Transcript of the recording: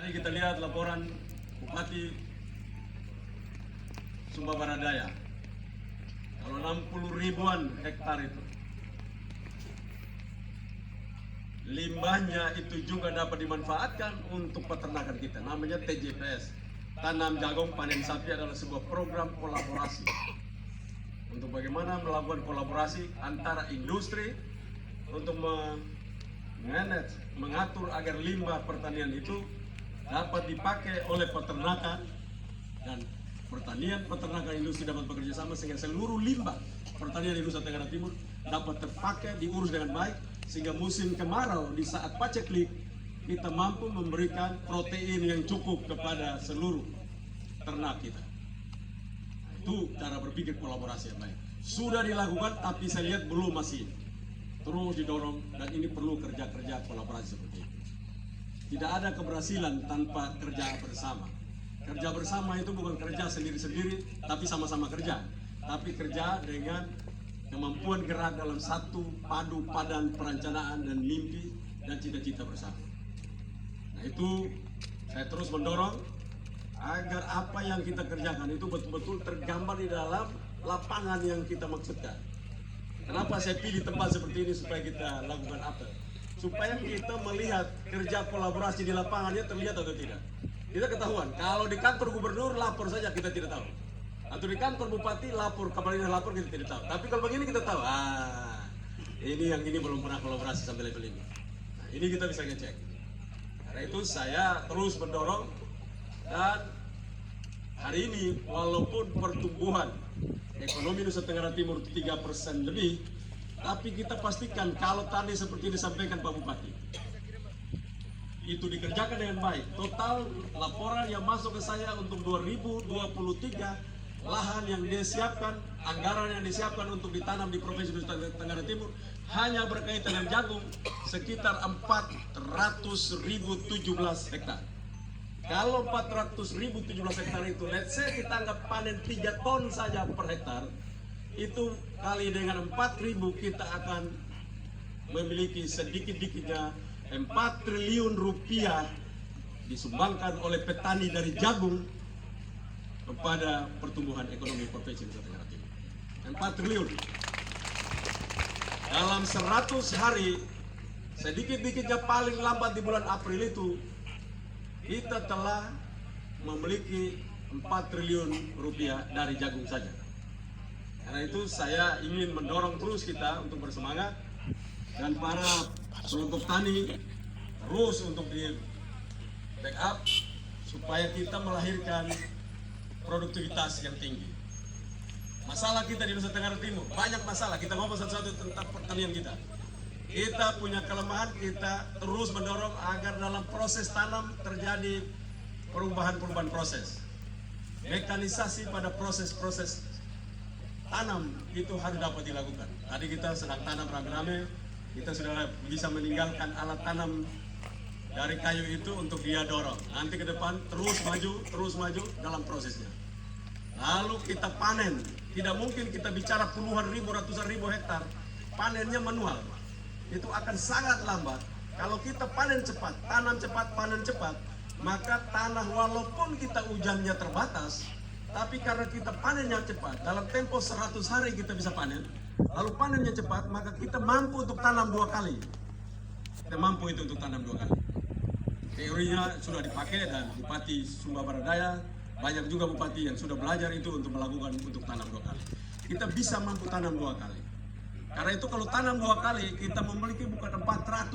Tadi kita lihat laporan Bupati Sumba Barat Daya. Kalau 60 ribuan hektar itu, limbahnya itu juga dapat dimanfaatkan untuk peternakan kita. Namanya TJPS, tanam jagung panen sapi, adalah sebuah program kolaborasi untuk bagaimana melakukan kolaborasi antara industri untuk manage, mengatur agar limbah pertanian itu dapat dipakai oleh peternakan, dan pertanian, peternakan, industri dapat bekerja sama sehingga seluruh limbah pertanian di Nusa Tenggara Timur dapat terpakai, diurus dengan baik, sehingga musim kemarau di saat paceklik kita mampu memberikan protein yang cukup kepada seluruh ternak kita. Nah, itu cara berpikir kolaborasi yang baik. Sudah dilakukan, tapi saya lihat belum, masih terus didorong, dan ini perlu kerja-kerja kolaborasi seperti itu. Tidak ada keberhasilan tanpa kerja bersama. Kerja bersama itu bukan kerja sendiri-sendiri, tapi sama-sama kerja. Tapi kerja dengan kemampuan gerak dalam satu padu padan perencanaan dan mimpi dan cita-cita bersama. Nah, itu saya terus mendorong agar apa yang kita kerjakan itu betul-betul tergambar di dalam lapangan yang kita maksudkan. Kenapa saya pilih tempat seperti ini supaya kita lakukan apel? Supaya kita melihat kerja kolaborasi di lapangannya terlihat atau tidak. Kita ketahuan, kalau di kantor gubernur lapor saja kita tidak tahu. Atau di kantor bupati lapor, kepala dinas lapor kita tidak tahu. Tapi kalau begini kita tahu, ini yang ini belum pernah kolaborasi sampai level ini. Nah, ini kita bisa ngecek. Karena itu saya terus mendorong, dan hari ini walaupun pertumbuhan ekonomi Nusa Tenggara Timur 3% lebih, tapi kita pastikan kalau tadi seperti disampaikan Pak Bupati, itu dikerjakan dengan baik. Total laporan yang masuk ke saya untuk 2023, lahan yang disiapkan, anggaran yang disiapkan untuk ditanam di Provinsi Nusa Tenggara Timur hanya berkaitan dengan jagung sekitar 400.017 hektar. Kalau 400.017 hektar itu, let's say kita anggap panen 3 ton saja per hektar, itu kali dengan 4.000 kita akan memiliki sedikit-dikitnya 4 triliun rupiah disumbangkan oleh petani dari jagung kepada pertumbuhan ekonomi Provinsi Nusa Tenggara Timur. 4 triliun. Dalam 100 hari, sedikit-dikitnya paling lambat di bulan April itu, kita telah memiliki 4 triliun rupiah dari jagung saja. Karena itu saya ingin mendorong terus kita untuk bersemangat, dan para kelompok tani terus untuk di backup supaya kita melahirkan produktivitas yang tinggi. Masalah kita di Nusa Tenggara Timur, banyak masalah. Kita ngomong satu-satu tentang pertanian kita. Kita punya kelemahan, kita terus mendorong agar dalam proses tanam terjadi perubahan-perubahan proses. Mekanisasi pada proses-proses tanam itu harus dapat dilakukan. Tadi kita sedang tanam rame-rame, kita sudah bisa meninggalkan alat tanam dari kayu itu untuk dia dorong. Nanti ke depan terus maju dalam prosesnya. Lalu kita panen. Tidak mungkin kita bicara puluhan ribu, ratusan ribu hektar, panennya manual. Itu akan sangat lambat. Kalau kita panen cepat, tanam cepat, panen cepat, maka tanah walaupun kita hujannya terbatas, tapi karena kita panennya cepat, dalam tempo 100 hari kita bisa panen, lalu panennya cepat, maka kita mampu untuk tanam 2 kali. Kita mampu itu untuk tanam 2 kali. Teorinya sudah dipakai, dan Bupati Sumba Barat Daya, banyak juga bupati yang sudah belajar itu untuk melakukan untuk tanam 2 kali. Kita bisa mampu tanam 2 kali. Karena itu kalau tanam 2 kali, kita memiliki bukan 400